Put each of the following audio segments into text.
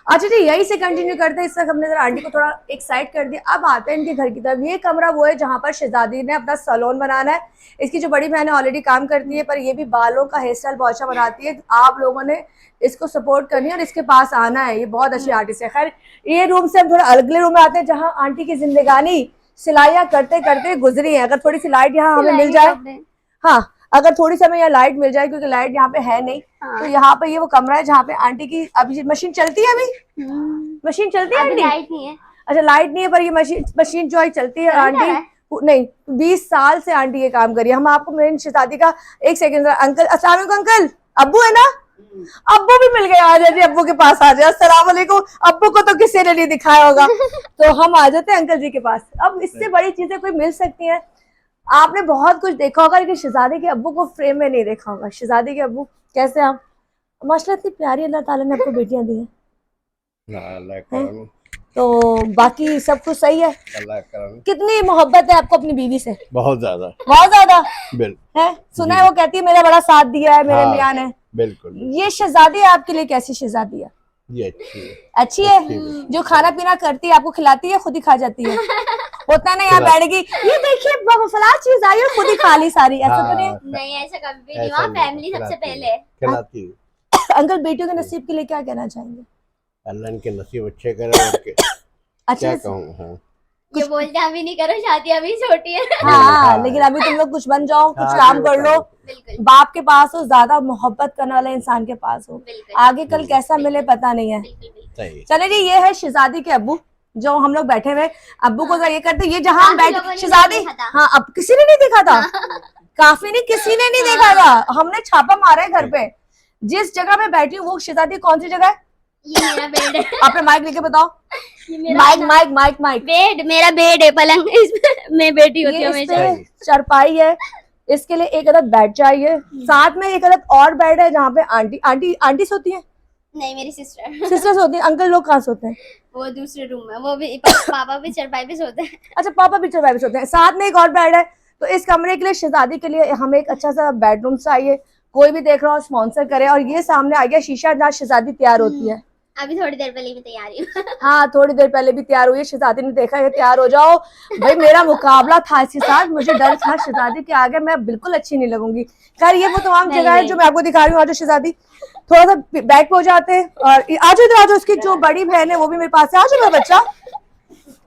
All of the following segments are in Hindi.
अच्छा जी, यही से कंटिन्यू करते हैं। इस वक्त हमने जरा आंटी को थोड़ा एक साइड कर दिया। अब आते हैं इनके घर की तरफ। ये कमरा वो है जहाँ पर शहजादी ने अपना सैलून बनाना है। इसकी जो बड़ी बहन है ऑलरेडी काम करती है, पर ये भी बालों का हेयर स्टाइल बहुत अच्छा बनाती है। आप लोगों ने इसको सपोर्ट करनी है और इसके पास आना है, ये बहुत अच्छी आर्टिस्ट है। खैर, ये रूम से हम थोड़ा अगले रूम में आते हैं जहाँ आंटी की जिंदगानी सिलाइयाँ करते करते गुजरी है। अगर थोड़ी सी लाइट यहाँ हमें मिल जाए, हाँ अगर थोड़ी सी हमें यहाँ लाइट मिल जाए, क्योंकि लाइट यहाँ पे है नहीं। हाँ। तो यहाँ पे ये वो कमरा है जहाँ पे आंटी की अभी मशीन चलती है। अभी मशीन चलती है आंटी? लाइट नहीं है। अच्छा लाइट नहीं है, पर ये मशीन जो है चलती है आंटी। नहीं 20 साल से आंटी ये काम करी है। हम आपको मेरी शहजादी का एक सेकंड। अंकल अस्सलाम वालेकुम। अंकल अब्बू है ना? अब्बू भी मिल गए। आ जाइए अब्बू के पास, आ जाए। अस्सलाम वालेकुम। अब्बू को तो किसी ने नहीं दिखाया होगा तो हम आ जाते हैं अंकल जी के पास। अब इससे बड़ी चीजें कोई मिल सकती हैं? आपने बहुत कुछ देखा होगा लेकिन शहजादी के अब्बू को फ्रेम में नहीं देखा होगा। शहजादी के अब्बू कैसे? आप माशाल्लाह इतनी प्यारी अल्लाह ताला ने आपको बेटियां दी हैं। तो बाकी सब कुछ सही है? कितनी मोहब्बत है आपको अपनी बीवी से? बहुत ज्यादा, बहुत ज्यादा है। सुना है वो कहती है मेरा बड़ा साथ दिया है मेरे मियां ने। बिल्कुल। ये शहजादी आपके लिए कैसी शहजादी है? ये अच्छी है। अच्छी है। जो खाना पीना करती है आपको खिलाती है, खुद ही खा जाती है? होता है ना, यहाँ बैठेगी ये देखिए फला चीज आई है, खुद ही खा ली सारी। ऐसा तो नहीं, ऐसा कभी भी नहीं हुआ। फैमिली सबसे पहले खिलाती। अंकल बेटियों के नसीब के लिए क्या कहना चाहेंगे? अल्लाह के नसीब अच्छे करे और के अच्छा क्या कहूँ। हाँ ये बोलते अभी नहीं करो शादी, अभी छोटी है। हाँ लेकिन अभी तुम लोग कुछ बन जाओ, कुछ काम कर लो। बाप के पास हो, ज्यादा मोहब्बत करने वाले इंसान के पास हो, आगे कल कैसा मिले पता नहीं है। चले जी, ये है शहजादी के अब्बू जो हम लोग बैठे हुए। अब्बू को ये करते, ये जहाँ हम बैठे शहजादी, हाँ अब किसी ने नहीं देखा था। काफी नहीं, किसी ने नहीं देखा था। हमने छापा मारा है घर पे। जिस जगह में बैठी हूँ वो शहजादी कौन सी जगह है? ये मेरा बेड है। आपने माइक लेके बताओ। माइक बेड मेरा बेड है, पलंग इसमें मैं बैठी होती हूँ हमेशा। चरपाई है, इसके लिए एक अदद बेड चाहिए। साथ में एक अदद और बेड है जहाँ पे आंटी सोती है। नहीं, मेरी सिस्टर सोती है। अंकल लोग कहाँ सोते हैं? वो दूसरे रूम में, वो भी पापा भी चरपाई पे सोते हैं। अच्छा पापा भी चरपाई पे सोते हैं। साथ में एक और बेड है। तो इस कमरे के लिए शहजादी के लिए हमें एक अच्छा सा बेडरूम चाहिए। कोई भी देख रहा हो स्पॉन्सर करे। और ये सामने आ गया शीशा जहाँ शहजादी तैयार होती है। अभी थोड़ी देर पहले भी तैयारी हूँ। हाँ थोड़ी देर पहले भी तैयार हुई है। शहजादी ने देखा है तैयार हो जाओ भाई, मेरा मुकाबला था इसके साथ। मुझे डर था शहजादी के आगे मैं बिल्कुल अच्छी नहीं लगूंगी। खैर ये वो तमाम जगह है जो मैं आपको दिखा रही हूँ। आज शहजादी थोड़ा सा बैक पे हो जाते हैं और आज इधर आज उसकी जो बड़ी बहन है वो भी मेरे पास है। आज मेरा बच्चा,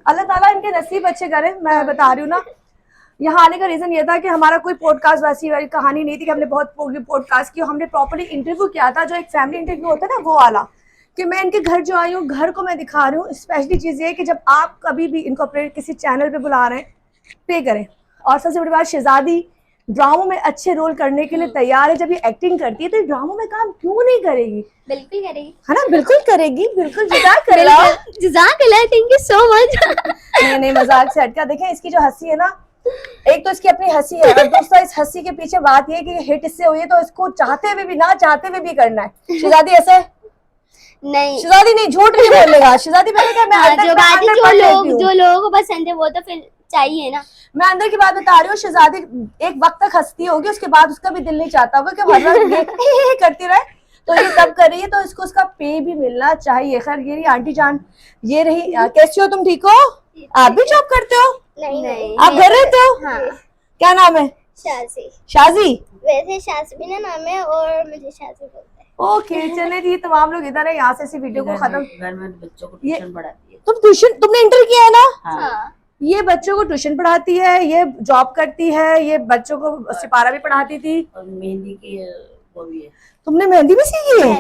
अल्लाह ताला इनके नसीब अच्छे करे। मैं बता रही हूँ ना, यहाँ आने का रीजन ये था कि हमारा कोई पॉडकास्ट वैसी वाली कहानी नहीं थी कि हमने बहुत पॉडकास्ट की। हमने प्रॉपर्ली इंटरव्यू किया था, जो एक फैमिली इंटरव्यू होता है ना वो वाला, कि मैं इनके घर जो आई हूँ घर को मैं दिखा रही हूँ। स्पेशली चीज़ ये कि जब आप कभी भी इनको अपने किसी चैनल पे बुला रहे हैं पे करें। और सबसे बड़ी बात, शहजादी ड्रामों में अच्छे रोल करने के लिए तैयार है। जब ये एक्टिंग करती है तो ड्रामों में काम क्यों नहीं करेगी? बिल्कुल करेगी, है ना? बिल्कुल करेगी, बिल्कुल जज़ाक करेगा। Thank you so much. नहीं मजाक से हटकर देखें, इसकी जो हंसी है ना, एक तो इसकी अपनी हंसी है और दूसरा इस हंसी के पीछे बात ये है कि हिट इससे हुई है तो इसको चाहते हुए भी ना चाहते हुए भी करना है। शहजादी ऐसे नहीं, शहजादी नहीं, झूठ नहीं बोलेगा शहजादी। मैंने कहा मैं जो लोगों को पसंद है वो तो फिर चाहिए ना। मैं अंदर की बात बता रही हूँ। शहजादी एक वक्त तक हंसती होगी, उसके बाद उसका भी दिल नहीं चाहता होगा कि हर वक्त करती रहे। तो ये तब कर रही है तो इसको उसका पे भी मिलना चाहिए। खैर ये रही आंटी जान, ये रही। कैसी हो तुम? ठीक हो? आप भी जॉब करते हो? नहीं, आप घर रहते हो? हाँ। क्या नाम है? शाजी। वैसे शाज़बीना नाम है और मुझे शाजी बोलते हैं। ओके चले जी, तमाम लोग इधर है। यहाँ से इसी वीडियो को खत्म। घर में बच्चों को ट्यूशन पढ़ाती है। तुमने इंटर किया है ना? हाँ। ये बच्चों को ट्यूशन पढ़ाती है, ये जॉब करती है, ये बच्चों को सिपारा भी पढ़ाती थी और मेहंदी की वो भी है। तुमने मेहंदी भी सीखी है?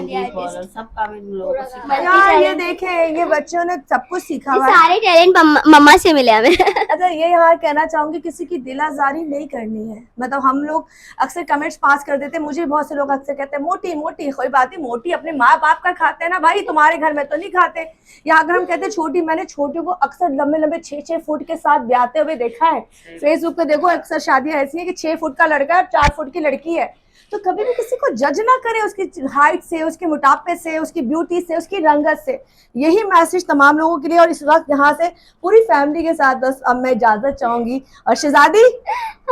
सब काम इन लोगों को सिखाया। यार ये देखें, ये बच्चों ने सब कुछ सीखा हुआ है। सारे टैलेंट मम्मा से मिले हमें। अच्छा ये यहाँ कहना चाहूंगी, किसी की दिल आजारी नहीं करनी है। मतलब हम लोग अक्सर कमेंट्स पास कर देते हैं। मुझे बहुत से लोग अक्सर कहते हैं मोटी मोटी, कोई बात नहीं, मोटी अपने माँ बाप का खाते हैं ना भाई, तुम्हारे घर में तो नहीं खाते। या अगर हम कहते हैं छोटी, मैंने छोटे को अक्सर लंबे लंबे 6-6 फुट के साथ ब्याहते हुए देखा है। फेसबुक पे देखो अक्सर शादियां ऐसी है कि 6 फुट का लड़का है और 4 फुट की लड़की है। तो कभी भी किसी को जज ना करें उसकी हाइट से, उसके मोटापे से, उसकी ब्यूटी से, उसकी रंगत से। यही मैसेज तमाम लोगों के लिए। और इस वक्त यहाँ से पूरी फैमिली के साथ बस अब मैं इजाजत चाहूंगी। और शहजादी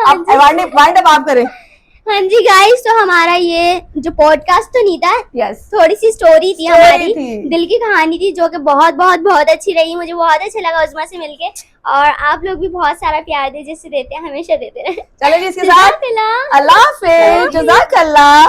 आप वाइंड अप आप करें। हाँ जी गाइस, तो हमारा ये जो पॉडकास्ट तो नहीं था, यस थोड़ी सी स्टोरी थी Story हमारी, थी। दिल की कहानी थी, जो कि बहुत बहुत बहुत अच्छी रही। मुझे बहुत अच्छा लगा उस्मा से मिलके, और आप लोग भी बहुत सारा प्यार दे, जैसे देते हैं हमेशा देते रहे। चलो जी इसके साथ जज़ाकल्लाह। अल्लाह हाफिज, जज़ाकल्लाह।